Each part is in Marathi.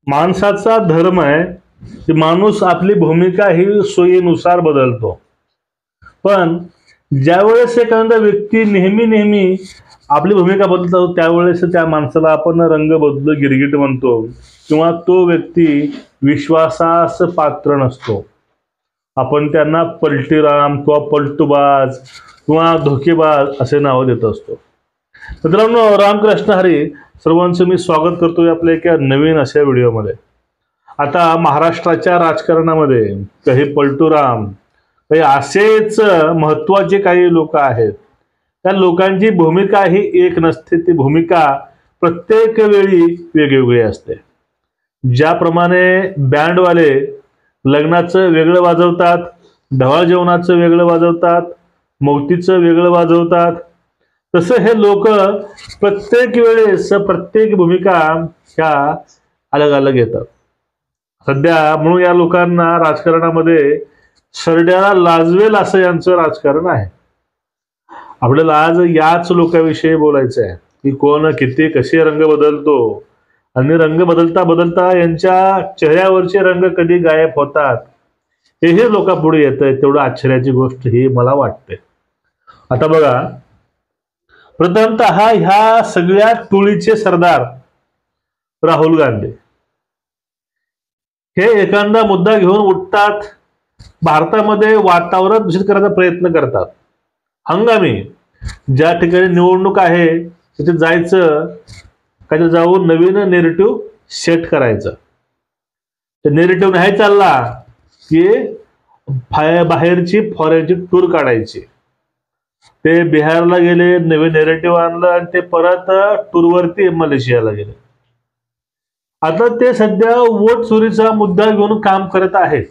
माणसाचा धर्म आहे की माणूस आपली भूमिका ही सोयीनुसार बदलतो. पण ज्यावेळेस एखादा व्यक्ती नेहमी नेहमी आपली भूमिका बदलतो त्यावेळेस त्या माणसाला आपण रंग बदलू गिरगिट म्हणतो किंवा तो व्यक्ती विश्वासास पात्र नसतो. आपण त्यांना पलटीराम किंवा पलटूबाज किंवा धोकेबाज असे नाव देत असतो. मित्रांनो, रामकृष्ण हरी. सर्वांचं मी स्वागत करतोय आपल्या एका नवीन अशा व्हिडिओमध्ये. आता महाराष्ट्राच्या राजकारणामध्ये काही पलटूराम, काही असेच महत्त्वाचे काही लोक आहेत. त्या लोकांची भूमिका ही एक नसते, ती भूमिका प्रत्येक वेळी वेगवेगळी असते. ज्याप्रमाणे बँडवाले लग्नाचं वेगळं वाजवतात, ढवाळ जेवणाचं वेगळं वाजवतात, मौतीचं वेगळं वाजवतात, तसं हे लोक प्रत्येक वेळेस प्रत्येक भूमिका ह्या अलग अलग येतात. सध्या म्हणून या लोकांना राजकारणामध्ये सरड्याला लाजवेल असं यांचं राजकारण आहे. आपल्याला आज याच लोकांविषयी बोलायचं आहे की कोण किती कसे रंग बदलतो आणि रंग बदलता बदलता यांच्या चेहऱ्यावरचे रंग कधी गायब होतात हे लोकांपुढे येत आहे. तेवढं आश्चर्याची गोष्ट ही मला वाटते. आता बघा, प्रथमतः ह्या सगळ्या टोळीचे सरदार राहुल गांधी हे एखादा मुद्दा घेऊन उठतात, भारतामध्ये वातावरण दूषित करायचा प्रयत्न करतात. हंगामी ज्या ठिकाणी निवडणूक आहे तिथे जायचं, काय जाऊन नवीन नेरेटिव्ह सेट करायचं. ते नेरेटिव्ह नाही चालला की बाहेरची फॉरेनची टूर काढायची. ते बिहारला गेले, नवीन नेरेटिव्ह आणलं आणि ते परत टूरवरती मलेशियाला गेले. आता ते सध्या वोट चोरीचा मुद्दा घेऊन काम करत आहेत.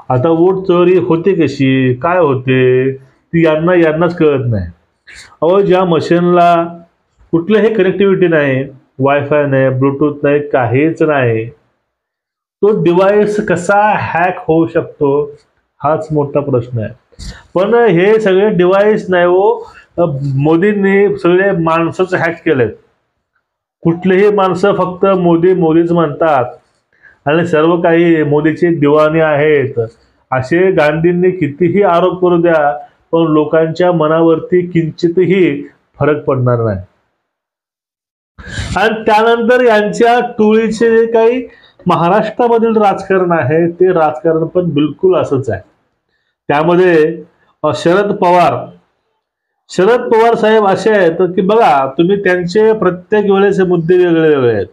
आता वोट चोरी होते कशी, काय होते ती यांनाच कळत नाही. अहो, ज्या मशीनला कुठलंही कनेक्टिव्हिटी नाही, वायफाय नाही, ब्लूटूथ नाही, काहीच नाही, तो डिव्हाइस कसा हॅक होऊ शकतो हाच मोठा प्रश्न आहे. पण हे सगळे डिव्हाइस नाही हो, मोदींनी सगळे माणसंच हॅक केलेत. कुठलेही माणसं फक्त मोदी मोदीच म्हणतात आणि सर्व काही मोदीचे दिवाणे आहेत असे गांधींनी कितीही आरोप करू द्या, पण लोकांच्या मनावरती किंचितही फरक पडणार नाही. आणि त्यानंतर यांच्या टोळीचे जे काही महाराष्ट्रामधील राजकारण आहे ते राजकारण पण बिलकुल असंच आहे. त्यामध्ये शरद पवार साहेब असे आहेत की बघा, तुम्ही त्यांचे प्रत्येक वेळेचे मुद्दे वेगळे वेगळे आहेत.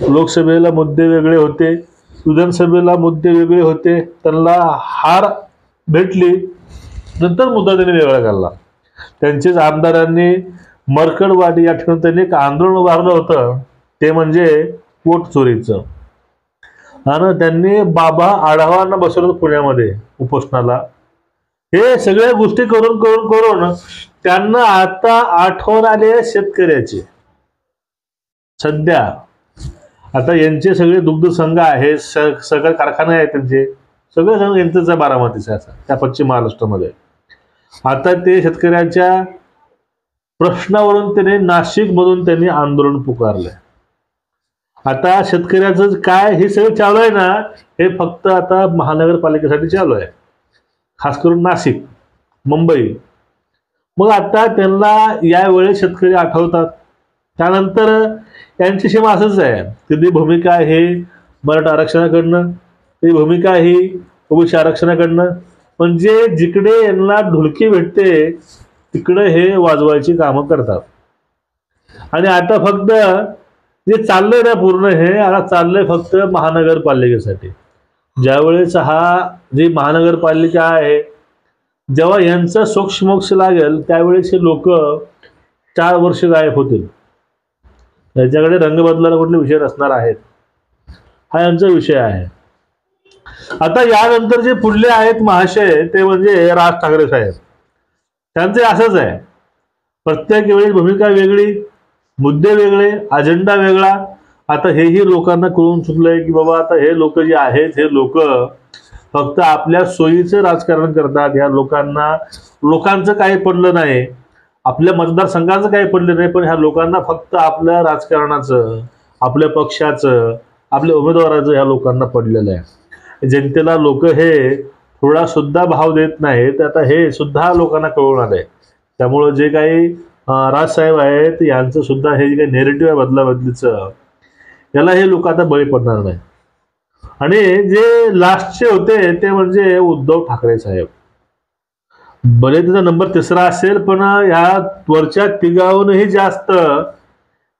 लोकसभेला मुद्दे वेगळे होते, विधानसभेला मुद्दे वेगळे होते, त्यांना हार भेटली, नंतर मुद्दा त्यांनी वेगळा काढला. त्यांचेच आमदारांनी मरकडवाडी या ठिकाणी त्यांनी एक आंदोलन उभारलं होतं, ते म्हणजे वोट चोरीचं. आणि त्यांनी बाबा आढावांना बसवलं पुण्यामध्ये उपोषणाला. हे सगळ्या गोष्टी करून करून करून त्यांना आता आठवण आली आहे शेतकऱ्याची. सध्या आता यांचे सगळे दुग्ध संघ आहे, सगळे कारखाने आहेत त्यांचे, सगळे संघ यांचा बारामतीचा त्या पश्चिम महाराष्ट्रामध्ये. आता ते शेतकऱ्यांच्या प्रश्नावरून त्यांनी नाशिकमधून त्यांनी आंदोलन पुकारलंय. आता शेतकऱ्याचं काय हे सगळं चालू आहे ना, हे फक्त आता महानगरपालिकेसाठी चालू आहे, खास करून नाशिक, मुंबई. मग आता त्यांना यावेळेस शेतकरी आठवतात. त्यानंतर यांची सीमा असंच आहे, कधी भूमिका हे मराठा आरक्षणाकडनं, ती भूमिका ही ओबीसी आरक्षणाकडनं. म्हणजे जिकडे यांना ढुलकी भेटते तिकडे हे वाजवायची कामं करतात. आणि आता फक्त जे चाललंय ना पूर्ण हे आता चाललंय फक्त महानगरपालिकेसाठी. ज्यावेळेस हा जी महानगरपालिका आहे, जेव्हा यांचा सोक्षमोक्ष लागेल त्यावेळेस हे लोक 4 वर्ष गायब होतील. त्याच्याकडे रंग बदलायला कुठले विषय नसणार आहेत, हा यांचा विषय आहे. आता यानंतर जे पुढले आहेत महाशय ते म्हणजे राज ठाकरे साहेब. त्यांचे असंच आहे, प्रत्येक वेळेस भूमिका वेगळी, मुद्दे वेगळे, अजेंडा वेगळा. आता हेही लोकांना कळून चुकलंय की बाबा आता हे लोक जे आहेत हे लोक फक्त आपल्या सोयीचं राजकारण करतात. या लोकांचं काही पडलं नाही, आपल्या मतदारसंघाचं काही पडलं नाही, पण ह्या लोकांना फक्त आपल्या राजकारणाचं, आपल्या पक्षाचं, आपल्या उमेदवाराचं ह्या लोकांना पडलेलं आहे. जनतेला लोक हे थोडा सुद्धा भाव देत नाहीत. आता हे सुद्धा लोकांना कळून आलंय. त्यामुळं जे काही राजसाहेब आहेत यांचं सुद्धा हे जे काही नेरेटिव्ह आहे बदलाबदलीचं, याला हे लोक आता बळी पडणार नाही. आणि जे लास्टचे होते ते म्हणजे उद्धव ठाकरे साहेब. भले त्याचा नंबर 3रा असेल, पण ह्या वरच्या तिघाहूनही जास्त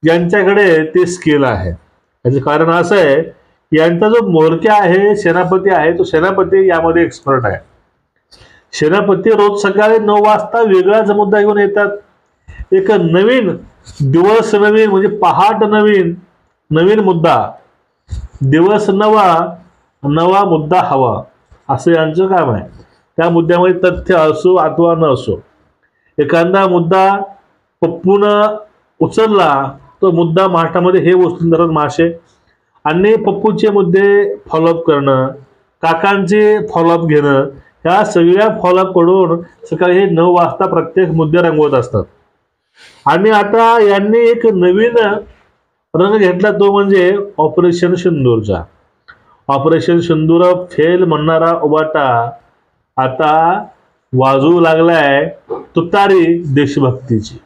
यांच्याकडे ते स्किल आहे. याचं कारण असं आहे, यांचा जो म्होरक्या आहे, सेनापती आहे, तो सेनापती यामध्ये एक्सपर्ट आहे. सेनापती रोज सकाळी 9 वाजता वेगळाच मुद्दा घेऊन येतात. एक नवीन दिवस, नवीन म्हणजे पहाट नवीन, नवीन मुद्दा, दिवस नवा, नवा मुद्दा हवा, असं यांचं काम आहे. त्या मुद्द्यामध्ये तथ्य असो अथवा न असो, एखादा मुद्दा पप्पून उचलला तो मुद्दा महाराष्ट्रामध्ये हे वसुंधरा मासे आणि पप्पूचे मुद्दे फॉलोअप करणं, काकांचे फॉलोअप घेणं, ह्या सगळ्या फॉलोअप कडून सकाळी हे 9 वाजता प्रत्येक मुद्दे रंगवत असतात. आणि आता यांनी एक नवीन रंग घेतला, तो म्हणजे ऑपरेशन सिंदूरचा. ऑपरेशन सिंदूर फेल म्हणणारा उबाटा आता वाजवू लागलाय तुतारी देशभक्तीची.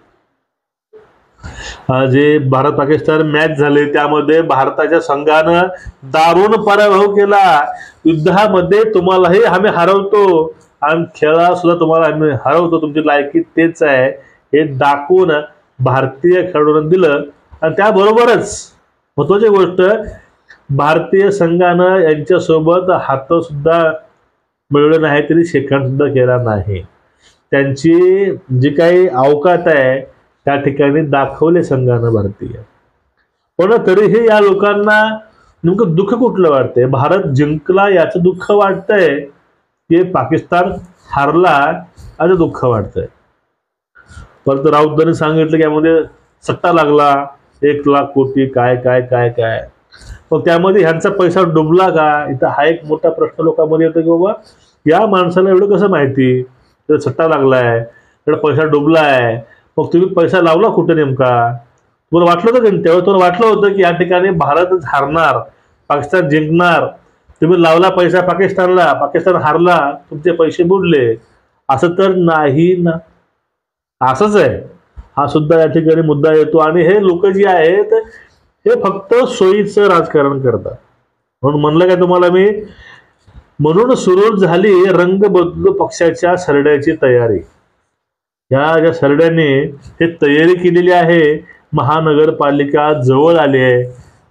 जे भारत पाकिस्तान मॅच झाले त्यामध्ये भारताच्या संघानं दारुण पराभव केला. युद्धामध्ये तुम्हालाही आम्ही हरवतो आणि खेळात सुद्धा तुम्हाला आम्ही हरवतो, तुमची लायकी तेच आहे हे दाखवून भारतीय खेळाडूंना दिलं. आणि त्याबरोबरच महत्वाची गोष्ट, भारतीय संघानं यांच्यासोबत हात सुद्धा मिळवले नाही, तरी शेकंड सुद्धा केला नाही. त्यांची जी काही अवकात आहे त्या ठिकाणी दाखवले संघानं भारतीय. पण तरीही या लोकांना नेमकं दुःख कुठलं वाटतंय? भारत जिंकला याचं दुःख वाटतंय की पाकिस्तान हारला याचं दुःख वाटतंय? परत राऊतांनी सांगितलं की यामध्ये सट्टा लागला 1 लाख कोटी, काय काय काय काय. मग त्यामध्ये ह्यांचा पैसा डुबला का? इथं हा एक मोठा प्रश्न लोकांमध्ये येतो की बाबा या माणसाला एवढं कसं माहिती तर सट्टा लागलाय, एवढा पैसा डुबलाय, मग तुम्ही पैसा लावला कुठे नेमका? तुम्हाला वाटलं होतं की तेव्हा तुम्हाला वाटलं होतं की या ठिकाणी भारतच हारणार, पाकिस्तान जिंकणार, तुम्ही लावला पैसा पाकिस्तानला, पाकिस्तान हारला, तुमचे पैसे बुडले? असं तर नाही ना. असंच आहे. हा सुद्धा या ठिकाणी मुद्दा येतो. आणि हे लोक जे आहेत हे फक्त सोयीचं राजकारण करतात. म्हणून म्हणलं काय तुम्हाला मी, म्हणून सुरू झाली रंग बदलू पक्षाच्या सरड्याची तयारी. या ज्या सरड्याने हे तयारी केलेली आहे, महानगरपालिका जवळ आली आहे,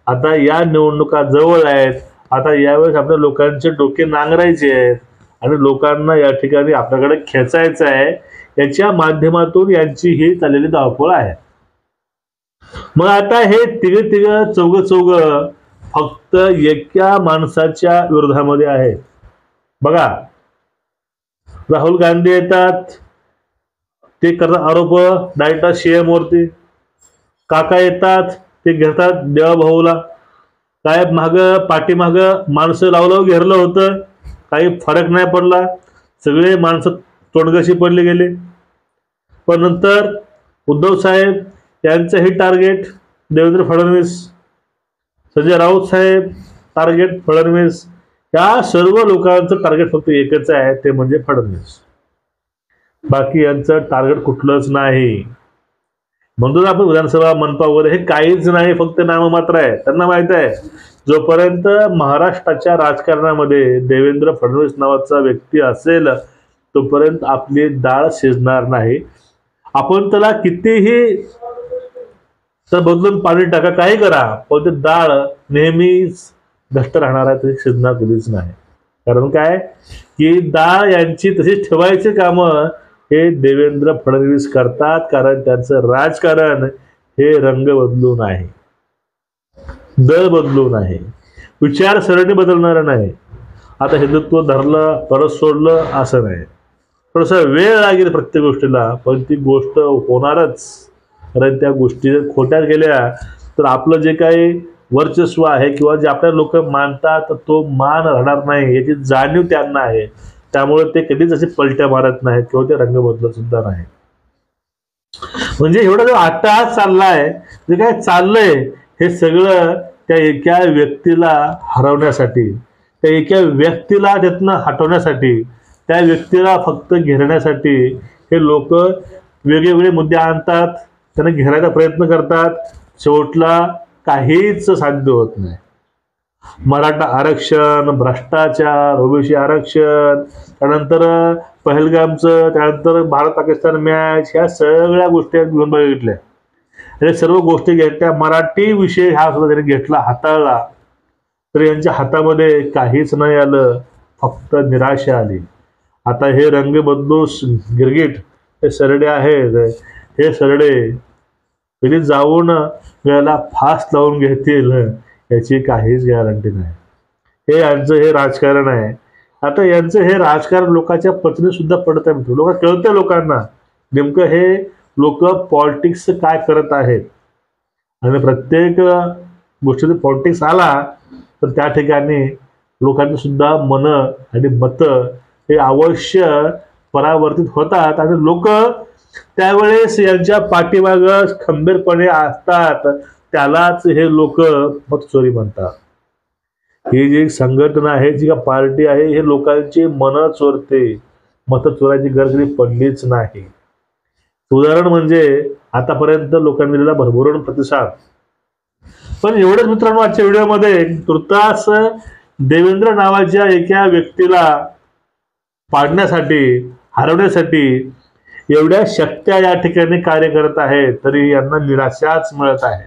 आता या निवडणुका जवळ आहेत, आता यावेळेस आपल्या लोकांचे डोके नांगरायचे आहेत आणि लोकांना या ठिकाणी आपल्याकडे खेचायचं आहे. याच्या माध्यमातून यांची ही चाललेली धावपळ आहे. मग आता हे तिघ चौघ फक्त एका माणसाच्या विरोधामध्ये आहेत. बघा, राहुल गांधी येतात, ते करतात आरोप डायरेक्ट सीएम वरती. काका येतात, ते घेतात देवाभाऊला. काय पाठीमाग माणसं लावलं घेरलं होतं, काही फरक नाही पडला, सगळे माणसं तोंडगशी पडले गेले. पण नंतर उद्धव साहेब यांचंही टार्गेट देवेंद्र फडणवीस, संजय राऊत साहेब टार्गेट फडणवीस, या सर्व लोकांचं टार्गेट फक्त एकच आहे, ते म्हणजे फडणवीस. बाकी यांचं टार्गेट कुठलंच नाही. म्हणतो आपण विधानसभा मनपा वगैरे हे काहीच नाही, फक्त नाममात्र आहे. त्यांना माहित आहे जोपर्यंत महाराष्ट्राच्या राजकारणामध्ये देवेंद्र फडणवीस नावाचा व्यक्ती असेल तोपर्यंत आपली डाळ शिजणार नाही. आपण त्याला कितीही तर बदलून पाणी टाका, काही करा, पण ते डाळ नेहमीच घट्ट राहणार आहे, तशी शिजणार कधीच नाही. कारण काय की डाळ यांची तशीच ठेवायची कामं हे देवेंद्र फडणवीस करतात. कारण त्यांचं राजकारण हे रंग बदलून आहे, दल बदलून आहे, विचारसरणी बदलणार नाही. आता हिंदुत्व धरलं परत सोडलं असं नाही, थोडासा वेळ लागेल प्रत्येक गोष्टीला, पण ती गोष्ट होणारच. कारण त्या गोष्टी जर खोट्या गेल्या तर आपलं जे काही वर्चस्व आहे किंवा जे आपल्या लोक मानतात तो मान राहणार नाही, याची जाणीव त्यांना आहे. त्यामुळे ते कधीच असे पलट्या मारत नाहीत किंवा ते रंग बदलत सुद्धा नाही. म्हणजे एवढा जो अट्टहास चाललाय, जे काय चाललंय हे सगळं त्या एका व्यक्तीला हरवण्यासाठी, त्या एका व्यक्तीला त्यातनं हटवण्यासाठी, त्या व्यक्तीला फक्त घेरण्यासाठी हे लोक वेगवेगळे मुद्दे आणतात, त्यांना घेरायचा प्रयत्न करतात. शेवटला काहीच साध्य होत नाही. मराठा आरक्षण, भ्रष्टाचार, ओबीसी आरक्षण, त्यानंतर पहलगामचं, त्यानंतर भारत पाकिस्तान मॅच, ह्या सगळ्या गोष्टी घेऊन बघितल्या. हे सर्व गोष्टी घेतल्या. मराठी विषय हा सुद्धा त्यांनी घेतला, हाताळला, तर यांच्या हातामध्ये काहीच नाही आलं, फक्त निराशा आली. आता हे रंग बदलू गिरगिट हे सरडे आहेत, हे सरडे कधी जाऊन याला फास्ट लावून घेतील याची काहीच गॅरंटी नाही. हे यांचं हे राजकारण आहे. आता यांचं हे राजकारण लोकांच्या पचनी सुद्धा पडत आहे. लोक कळतं लोकांना नेमकं हे लोक पॉलिटिक्स काय करत आहेत, आणि प्रत्येक गोष्टीत पॉलिटिक्स आला तर त्या ठिकाणी लोकांनी सुद्धा मन आणि मत हे अवश्य परावर्तित होतात, आणि लोक त्यावेळेस यांच्या पाठीमाग खंबीरपणे असतात. त्यालाच हे लोक मतचोरी म्हणतात. ही जी संघटना आहे, जी का पार्टी आहे, हे लोकांची मन चोरते. मत चोरायची गरज कधी पडलीच नाही. उदाहरण म्हणजे आतापर्यंत लोकांनी दिलेला भरभरून प्रतिसाद. पण एवढंच मित्रांनो, आजच्या व्हिडिओमध्ये तुर्तास देवेंद्र नावाच्या एका व्यक्तीला पाडण्यासाठी, हरवण्यासाठी एवढ्या शक्त्या या ठिकाणी कार्य करत आहेत, तरी यांना निराशाच मिळत आहे.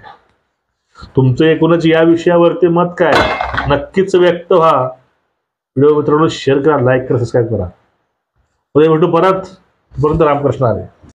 तुमचं एकूणच या विषयावरती मत काय, नक्कीच व्यक्त व्हा. व्हिडिओ मित्रांनो शेअर करा, लाईक करा, सबस्क्राईब करा. उद्या भेटू परत. रामकृष्ण हरी.